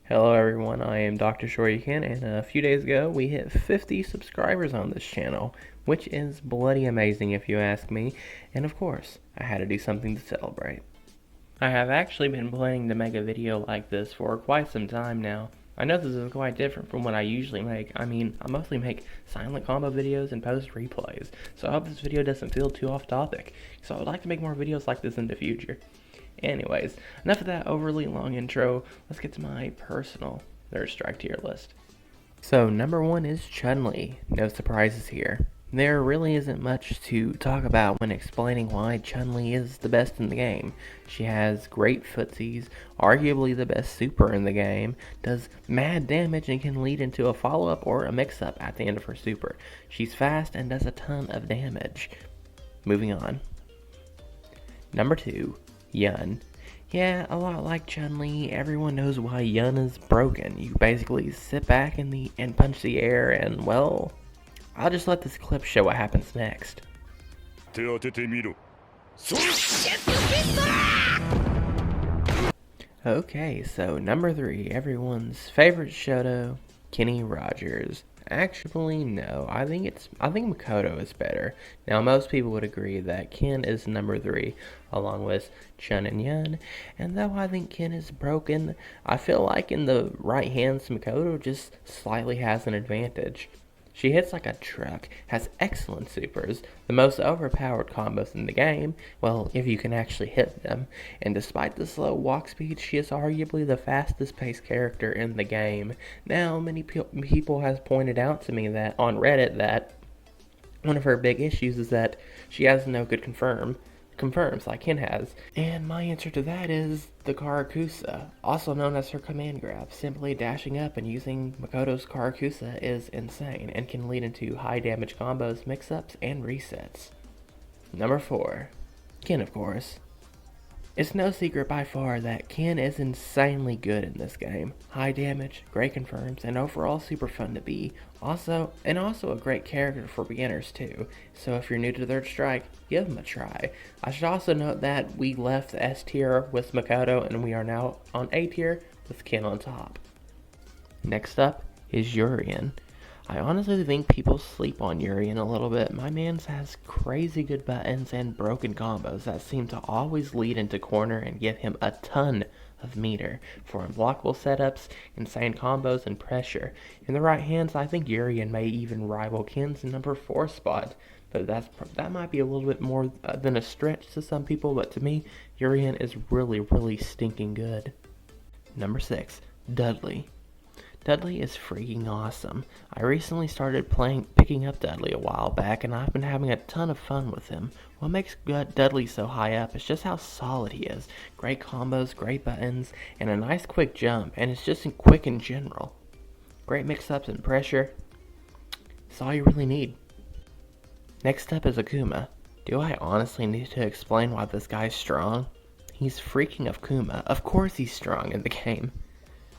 Hello everyone, I am Dr. Shoryuken, and a few days ago we hit 50 subscribers on this channel, which is bloody amazing if you ask me, and of course, I had to do something to celebrate. I have actually been planning to make a video like this for quite some time now. I know this is quite different from what I usually make. I mostly make silent combo videos and post replays, so I hope this video doesn't feel too off topic, so I would like to make more videos like this in the future. Anyways, enough of that overly long intro. Let's get to my personal third strike tier list. So number one is Chun-Li. No surprises here. There really isn't much to talk about when explaining why Chun-Li is the best in the game. She has great footsies, arguably the best super in the game, does mad damage and can lead into a follow-up or a mix-up at the end of her super. She's fast and does a ton of damage. Moving on. Number two, Yun. Yeah, a lot like Chun-Li, everyone knows why Yun is broken. You basically sit back and punch the air, and well, I'll just let this clip show what happens next. Okay, so number three, everyone's favorite Shoto, Kenny Rogers. Actually, no. I think Makoto is better. Now, most people would agree that Ken is number three, along with Chun and Yun. And though I think Ken is broken, I feel like in the right hands, Makoto just slightly has an advantage. She hits like a truck, has excellent supers, the most overpowered combos in the game, well, if you can actually hit them, and despite the slow walk speed, she is arguably the fastest paced character in the game. Now, many people has pointed out to me that on Reddit that one of her big issues is that she has no good confirms like Ken has. And my answer to that is the Karakusa, also known as her command grab. Simply dashing up and using Makoto's Karakusa is insane and can lead into high damage combos, mix-ups, and resets. Number 4. Ken, of course. It's no secret by far that Ken is insanely good in this game. High damage, great confirms, and overall super fun to be. Also a great character for beginners too. So if you're new to Third Strike, give him a try. I should also note that we left the S tier with Makoto and we are now on A tier with Ken on top. Next up is Urien. I honestly think people sleep on Urien a little bit. My man's has crazy good buttons and broken combos that seem to always lead into corner and give him a ton of meter for unblockable setups, insane combos, and pressure. In the right hands, I think Urien may even rival Ken's number 4 spot, but that might be a little bit more than a stretch to some people, but to me, Urien is really stinking good. Number 6, Dudley. Dudley is freaking awesome. I recently started picking up Dudley a while back, and I've been having a ton of fun with him. What makes Dudley so high up is just how solid he is. Great combos, great buttons, and a nice quick jump, and it's just quick in general. Great mix-ups and pressure. It's all you really need. Next up is Akuma. Do I honestly need to explain why this guy's strong? He's freaking Akuma. Of course he's strong in the game.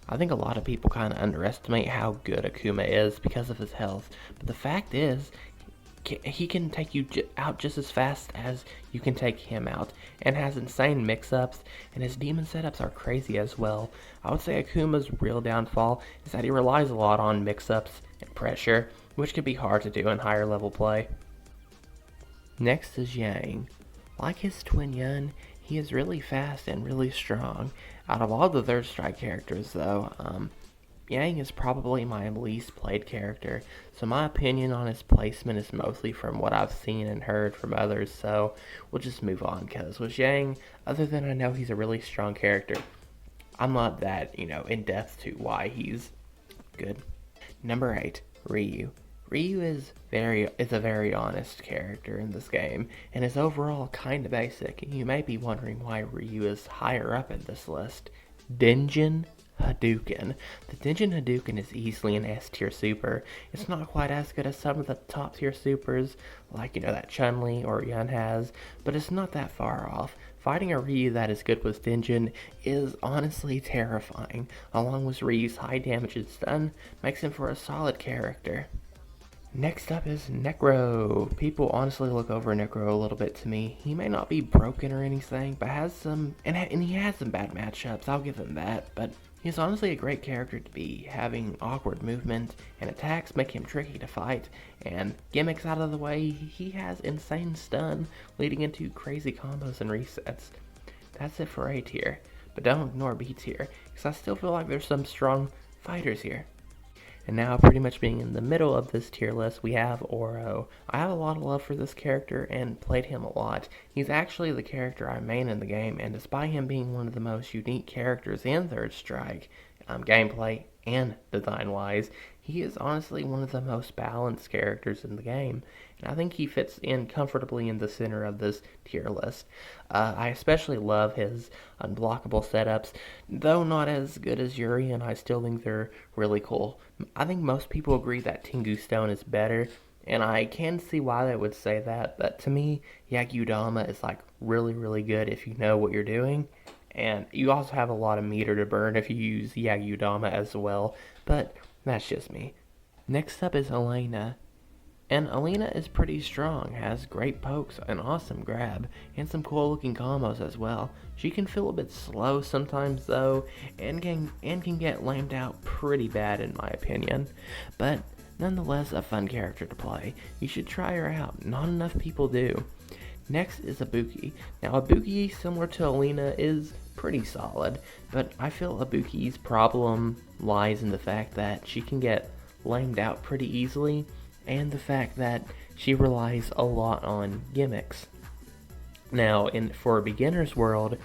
I think a lot of people kind of underestimate how good Akuma is because of his health, but the fact is, he can take you out just as fast as you can take him out, and has insane mix-ups, and his demon setups are crazy as well. I would say Akuma's real downfall is that he relies a lot on mix-ups and pressure, which can be hard to do in higher level play. Next is Yang. Like his twin Yun, he is really fast and really strong. Out of all the Third Strike characters though, Yang is probably my least played character, so my opinion on his placement is mostly from what I've seen and heard from others, so we'll just move on, because with Yang, other than I know he's a really strong character, I'm not that, in depth to why he's good. Number 8, Ryu. Ryu is a very honest character in this game, and is overall kinda basic. You may be wondering why Ryu is higher up in this list. Denjin Hadouken. The Denjin Hadouken is easily an S tier super. It's not quite as good as some of the top tier supers, like that Chun-Li or Yun has, but it's not that far off. Fighting a Ryu that is good with Denjin is honestly terrifying. Along with Ryu's high damage and stun, makes him for a solid character. Next up is Necro. People honestly look over Necro a little bit to me. He may not be broken or anything, but he has some bad matchups, I'll give him that, but He's honestly a great character to be, having awkward movement, and attacks make him tricky to fight, and gimmicks out of the way, he has insane stun, leading into crazy combos and resets. That's it for A tier, but don't ignore B tier, because I still feel like there's some strong fighters here. And now, pretty much being in the middle of this tier list, we have Oro. I have a lot of love for this character and played him a lot. He's actually the character I main in the game, and despite him being one of the most unique characters in Third Strike, gameplay and design-wise, he is honestly one of the most balanced characters in the game, and I think he fits in comfortably in the center of this tier list. I especially love his unblockable setups, though not as good as Yuri, and I still think they're really cool. I think most people agree that Tengu Stone is better, and I can see why they would say that, but to me, Yagudama is like really good if you know what you're doing. And you also have a lot of meter to burn if you use Yagudama as well, but that's just me. Next up is Elena. And Elena is pretty strong, has great pokes, an awesome grab, and some cool looking combos as well. She can feel a bit slow sometimes though, and can get lamed out pretty bad in my opinion. But nonetheless a fun character to play. You should try her out, not enough people do. Next is Ibuki. Now Ibuki, similar to Elena, is pretty solid, but I feel Ibuki's problem lies in the fact that she can get lamed out pretty easily, and the fact that she relies a lot on gimmicks. Now, for a beginner's world,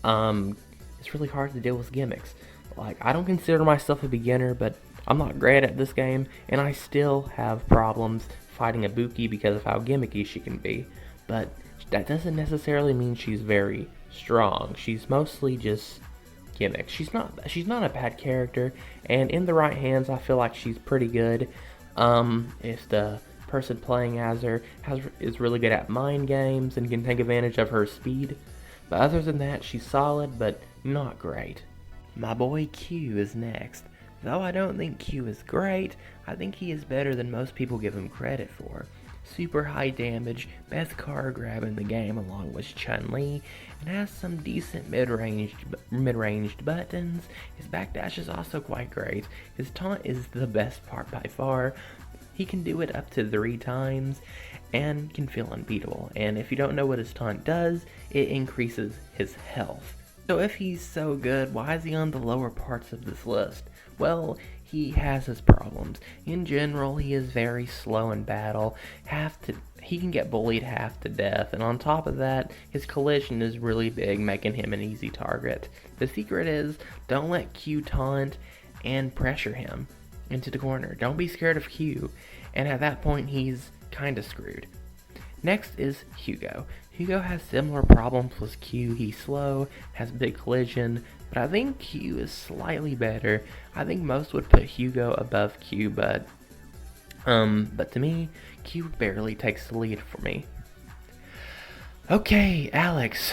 it's really hard to deal with gimmicks. Like, I don't consider myself a beginner, but I'm not great at this game, and I still have problems fighting Ibuki because of how gimmicky she can be. But that doesn't necessarily mean she's very strong. She's mostly just gimmicks. She's not a bad character, and in the right hands, I feel like she's pretty good. If the person playing as her is really good at mind games and can take advantage of her speed. But other than that, she's solid, but not great. My boy Q is next. Though I don't think Q is great, I think he is better than most people give him credit for. Super high damage, best car grab in the game along with Chun-Li, and has some decent mid-ranged buttons. His backdash is also quite great. His taunt is the best part by far. He can do it up to 3 times and can feel unbeatable. And if you don't know what his taunt does, it increases his health. So if he's so good, why is he on the lower parts of this list? Well, he has his problems. In general, he is very slow in battle. He can get bullied half to death, and on top of that, his collision is really big, making him an easy target. The secret is, don't let Q taunt and pressure him into the corner. Don't be scared of Q, and at that point, he's kinda screwed. Next is Hugo. Hugo has similar problems with Q. He's slow, has big collision, but I think Q is slightly better. I think most would put Hugo above Q, but to me, Q barely takes the lead for me. Okay, Alex.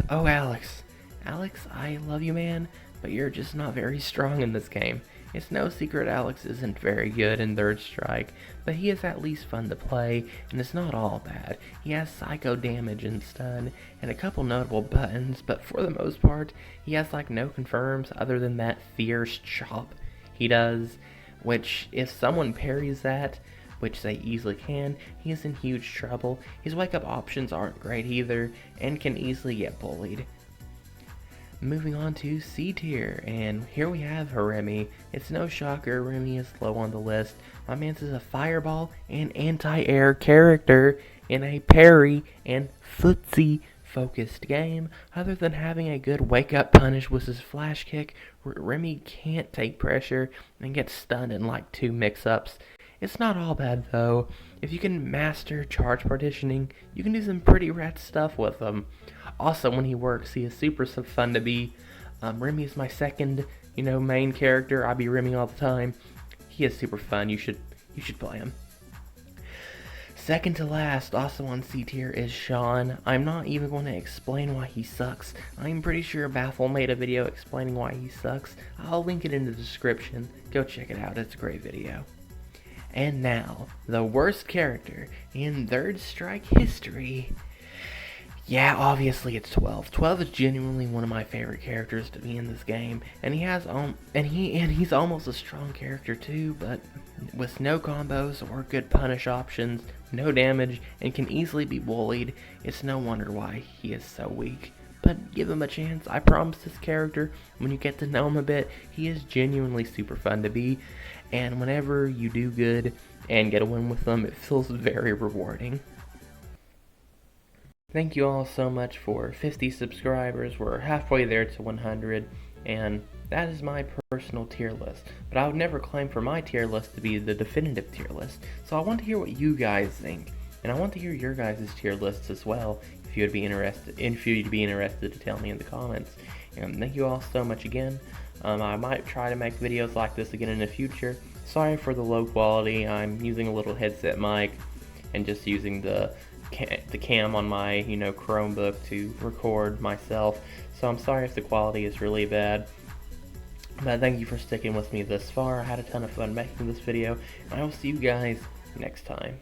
Oh, Alex. Alex, I love you, man, but you're just not very strong in this game. It's no secret Alex isn't very good in Third Strike, but he is at least fun to play, and it's not all bad. He has psycho damage and stun, and a couple notable buttons, but for the most part, he has like no confirms other than that fierce chop he does, which if someone parries that, which they easily can, he is in huge trouble. His wake up options aren't great either, and can easily get bullied. Moving on to C tier, and here we have Remy. It's no shocker, Remy is low on the list. My man's is a fireball and anti-air character in a parry and footsie focused game. Other than having a good wake up punish with his flash kick, Remy can't take pressure and gets stunned in like 2 mix-ups. It's not all bad though. If you can master charge partitioning, you can do some pretty rad stuff with him. Also, when he works, he is super fun to be. Remy is my second, main character. I be Remy all the time. He is super fun. You should play him. Second to last, also on C tier, is Sean. I'm not even going to explain why he sucks. I'm pretty sure Baffle made a video explaining why he sucks. I'll link it in the description. Go check it out. It's a great video. And now, the worst character in Third Strike history, Yeah, obviously it's 12. 12 is genuinely one of my favorite characters to be in this game, and he's almost a strong character too, but with no combos or good punish options, no damage, and can easily be bullied, it's no wonder why he is so weak. But give him a chance. I promise this character, when you get to know him a bit, he is genuinely super fun to be, and whenever you do good and get a win with them, it feels very rewarding. Thank you all so much for 50 subscribers. We're halfway there to 100, and that is my personal tier list. But I would never claim for my tier list to be the definitive tier list. So I want to hear what you guys think, and I want to hear your guys' tier lists as well. If you'd be interested to tell me in the comments. And thank you all so much again. I might try to make videos like this again in the future. Sorry for the low quality. I'm using a little headset mic and just using the cam on my Chromebook to record myself, so I'm sorry if the quality is really bad, but thank you for sticking with me this far. I had a ton of fun making this video, and I will see you guys next time.